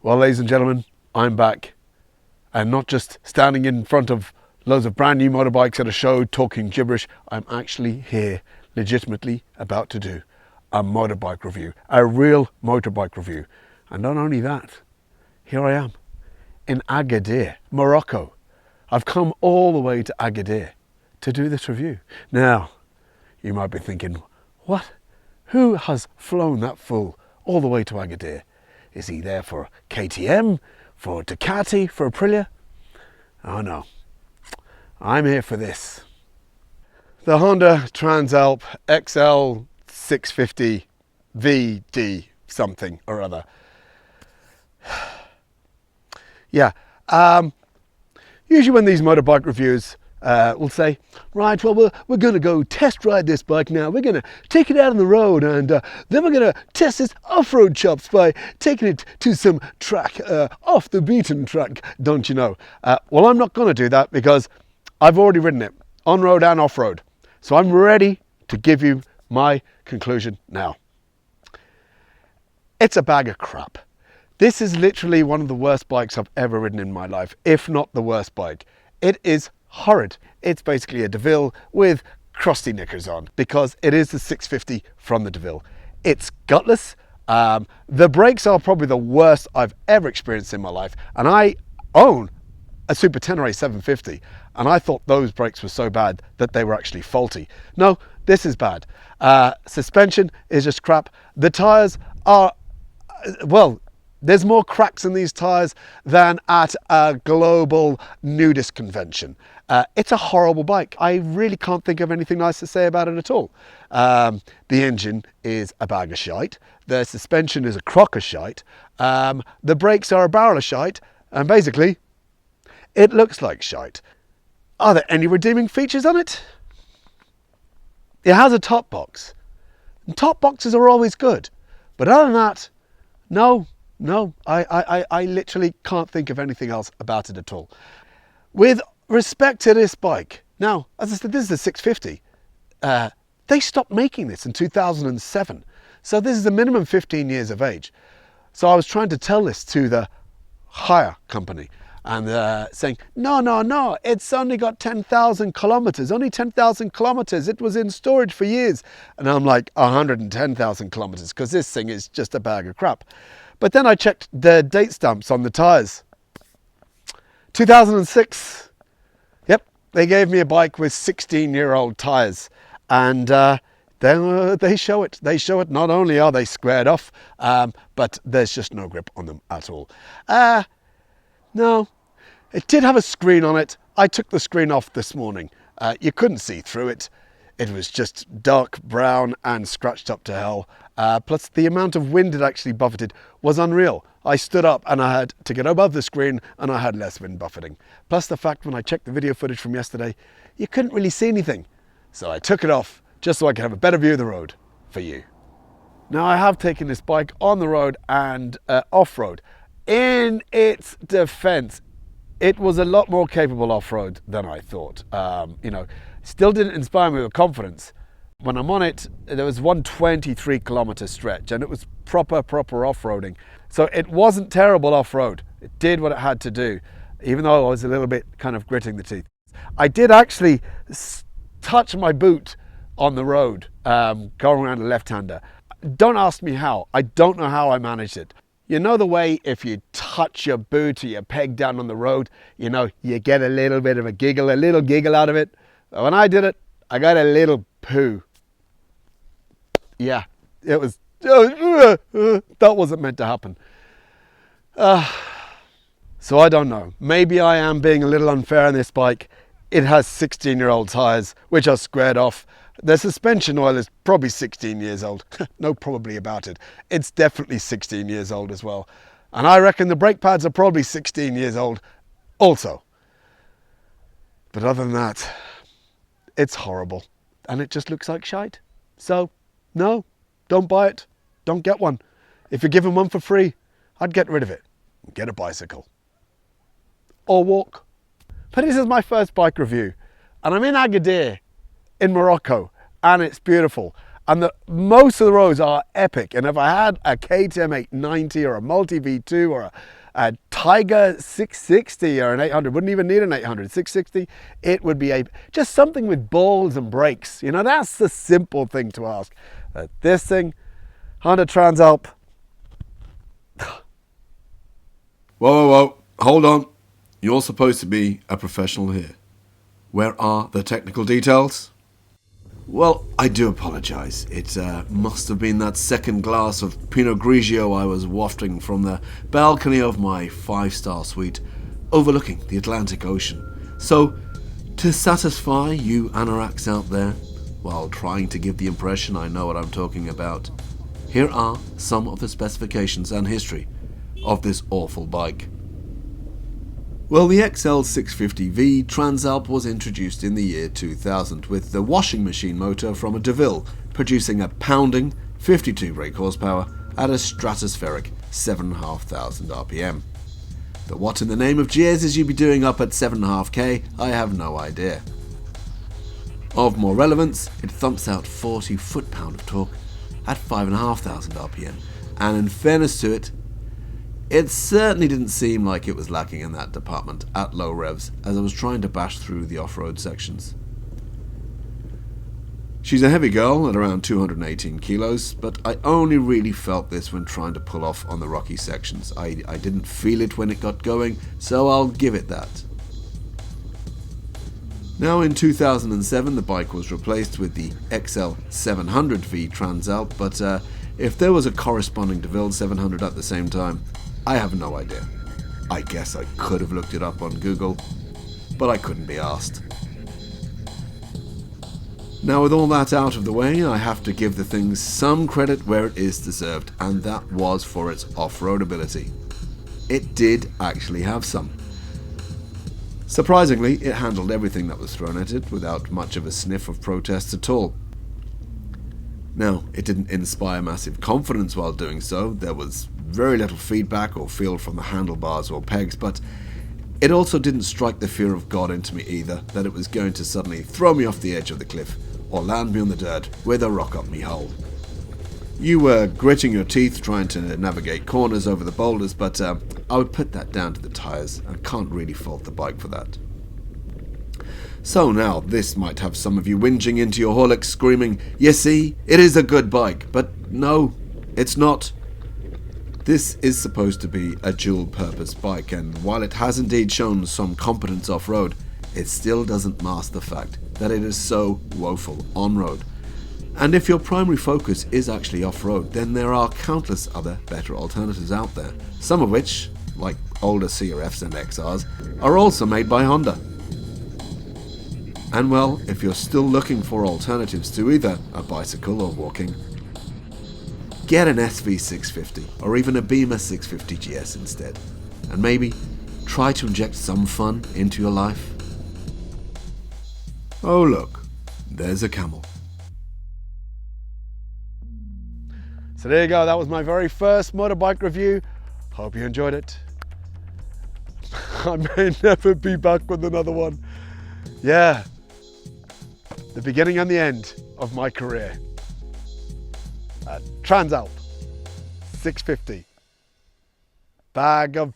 Well, ladies and gentlemen, I'm back. And not just standing in front of loads of brand new motorbikes at a show talking gibberish. I'm actually here, legitimately about to do a motorbike review, a real motorbike review. And not only that, here I am in Agadir, Morocco. I've come all the way to Agadir to do this review. Now, you might be thinking, what? Who has flown that fool all the way to Agadir? Is he there for KTM, for Ducati, for Aprilia? Oh no, I'm here for this. The Honda Transalp XL600V something or other. Yeah, usually when these motorbike reviews will say, right, well, we're going to go test ride this bike now. We're going to take it out on the road, and then we're going to test its off-road chops by taking it to some track, off the beaten track, don't you know? Well, I'm not going to do that because I've already ridden it, on-road and off-road. So I'm ready to give you my conclusion now. It's a bag of crap. This is literally one of the worst bikes I've ever ridden in my life, if not the worst bike. It is horrid. It's basically a DeVille with crusty knickers on because it is the 650 from the DeVille. It's gutless. The brakes are probably the worst I've ever experienced in my life. And I own a Super Tenere 750 and I thought those brakes were so bad that they were actually faulty. No, this is bad. Suspension is just crap. The tires are, well, there's more cracks in these tyres than at a global nudist convention. It's a horrible bike. I really can't think of anything nice to say about it at all. The engine is a bag of shite. The suspension is a crock of shite. The brakes are a barrel of shite. And basically, it looks like shite. Are there any redeeming features on it? It has a top box. And top boxes are always good. But other than that, no, I literally can't think of anything else about it at all. With respect to this bike, now, as I said, this is a 650. They stopped making this in 2007. So this is a minimum 15 years of age. So I was trying to tell this to the hire company and saying, no, it's only got 10,000 kilometers, only 10,000 kilometers. It was in storage for years. And I'm like, 110,000 kilometers, because this thing is just a bag of crap. But then I checked the date stamps on the tires. 2006. Yep, they gave me a bike with 16-year-old tires. And they show it. They show it. Not only are they squared off, but there's just no grip on them at all. No, it did have a screen on it. I took the screen off this morning. You couldn't see through it. It was just dark brown and scratched up to hell. Plus the amount of wind it actually buffeted was unreal. I stood up and I had to get above the screen and I had less wind buffeting. Plus the fact when I checked the video footage from yesterday, you couldn't really see anything. So I took it off just so I could have a better view of the road for you. Now I have taken this bike on the road and off-road. In its defense, it was a lot more capable off-road than I thought. You know, still didn't inspire me with confidence. When I'm on it, there was 123 kilometer stretch and it was proper off-roading. So it wasn't terrible off-road. It did what it had to do, even though I was a little bit kind of gritting the teeth. I did actually touch my boot on the road, going around a left-hander. Don't ask me how. I don't know how I managed it. You know the way if you touch your boot or your peg down on the road, you know, you get a little bit of a little giggle out of it. When I did it, I got a little poo. Yeah, it was, that wasn't meant to happen. So I don't know. Maybe I am being a little unfair on this bike. It has 16-year-old tires, which are squared off. The suspension oil is probably 16 years old. No probably about it. It's definitely 16 years old as well. And I reckon the brake pads are probably 16 years old also. But other than that, it's horrible. And it just looks like shite. So, no, don't buy it. Don't get one. If you're given one for free, I'd get rid of it and get a bicycle. Or walk. But this is my first bike review. And I'm in Agadir in Morocco, and it's beautiful. And most of the roads are epic. And if I had a KTM 890 or a Multi V2 or a Tiger 660 or an 800, wouldn't even need an 800, 660, it would be just something with balls and brakes. You know, that's the simple thing to ask. This thing, Honda Transalp. Whoa, hold on. You're supposed to be a professional here. Where are the technical details? Well, I do apologise. It must have been that second glass of Pinot Grigio I was wafting from the balcony of my 5-star suite overlooking the Atlantic Ocean. So, to satisfy you anoraks out there, while trying to give the impression I know what I'm talking about, here are some of the specifications and history of this awful bike. Well, the XL600V Transalp was introduced in the year 2000 with the washing machine motor from a DeVille, producing a pounding 52 brake horsepower at a stratospheric 7,500 RPM. But what in the name of GS is you be doing up at 7.5k, I have no idea. Of more relevance, it thumps out 40 foot-pound of torque at 5,500 RPM, and in fairness to it, it certainly didn't seem like it was lacking in that department at low revs as I was trying to bash through the off-road sections. She's a heavy girl at around 218 kilos, but I only really felt this when trying to pull off on the rocky sections. I didn't feel it when it got going, so I'll give it that. Now in 2007 the bike was replaced with the XL600V Transalp, but if there was a corresponding DeVille 700 at the same time, I have no idea. I guess I could have looked it up on Google, but I couldn't be asked. Now with all that out of the way, I have to give the thing some credit where it is deserved, and that was for its off-road ability. It did actually have some. Surprisingly, it handled everything that was thrown at it without much of a sniff of protest at all. Now, it didn't inspire massive confidence while doing so. There was very little feedback or feel from the handlebars or pegs, but it also didn't strike the fear of God into me either, that it was going to suddenly throw me off the edge of the cliff or land me on the dirt with a rock up me hole. You were gritting your teeth trying to navigate corners over the boulders, but I would put that down to the tyres and can't really fault the bike for that. So now, this might have some of you whinging into your Horlicks screaming, "You see, it is a good bike," but no, it's not. This is supposed to be a dual-purpose bike, and while it has indeed shown some competence off-road, it still doesn't mask the fact that it is so woeful on-road. And if your primary focus is actually off-road, then there are countless other better alternatives out there, some of which, like older CRFs and XRs, are also made by Honda. And well, if you're still looking for alternatives to either a bicycle or walking, get an SV650 or even a Beamer 650 GS instead, and maybe try to inject some fun into your life. Oh look, there's a camel. So there you go, that was my very first motorbike review. Hope you enjoyed it. I may never be back with another one. Yeah, the beginning and the end of my career. Transalp 650. Bag of